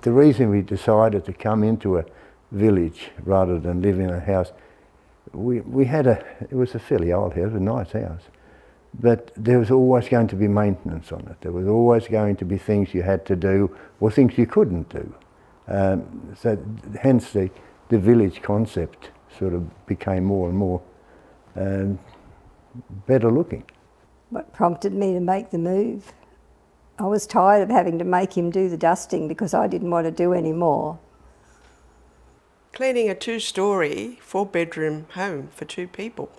the reason we decided to come into a village rather than live in a house, it was a fairly old house, a nice house, but there was always going to be maintenance on it. There was always going to be things you had to do or things you couldn't do. So hence the village concept sort of became more and more better looking. What prompted me to make the move? I was tired of having to make him do the dusting because I didn't want to do any more. Cleaning a 2-storey, 4-bedroom home for 2 people.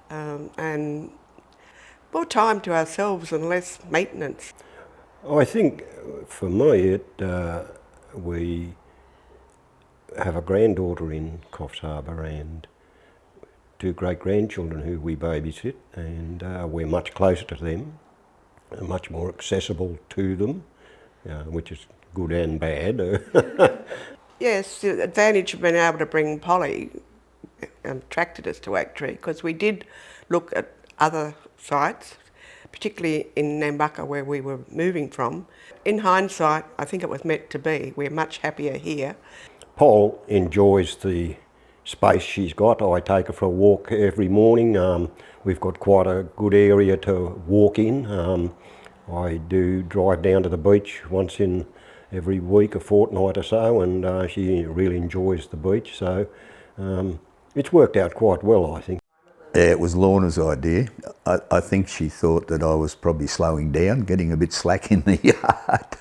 And more time to ourselves and less maintenance. I think for me, we have a granddaughter in Coffs Harbour and 2 great-grandchildren who we babysit, and we're much closer to them, much more accessible to them, which is good and bad. Yes, the advantage of being able to bring Polly attracted us to Oak Tree, because we did look at other sites, particularly in Nambucca where we were moving from. In hindsight, I think it was meant to be. We're much happier here. Paul enjoys the space she's got. I take her for a walk every morning. We've got quite a good area to walk in. I do drive down to the beach once in every week, a fortnight or so, and she really enjoys the beach. So it's worked out quite well, I think. Yeah, it was Lorna's idea. I think she thought that I was probably slowing down, getting a bit slack in the yard.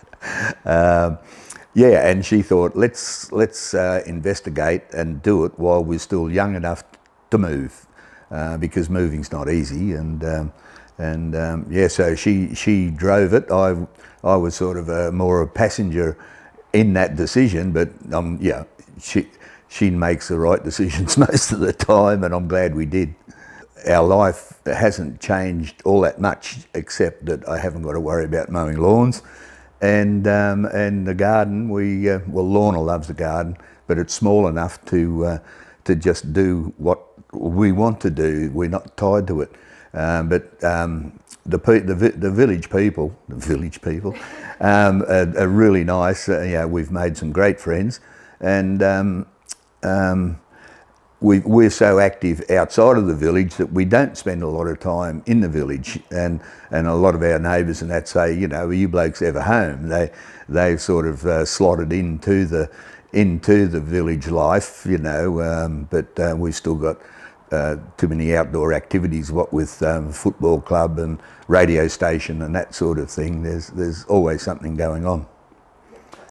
Yeah, and she thought, let's investigate and do it while we're still young enough to move, because moving's not easy. And yeah, so she drove it. I was sort of more a passenger in that decision, but yeah, she makes the right decisions most of the time, and I'm glad we did. Our life hasn't changed all that much, except that I haven't got to worry about mowing lawns. And the garden, well, Lorna loves the garden, but it's small enough to just do what we want to do. We're not tied to it. But the village people are really nice. Yeah, we've made some great friends, and we're so active outside of the village that we don't spend a lot of time in the village, and a lot of our neighbours and that say, you know, are you blokes ever home? They've sort of slotted into the village life, you know, but we've still got too many outdoor activities, what with football club and radio station and that sort of thing. There's always something going on.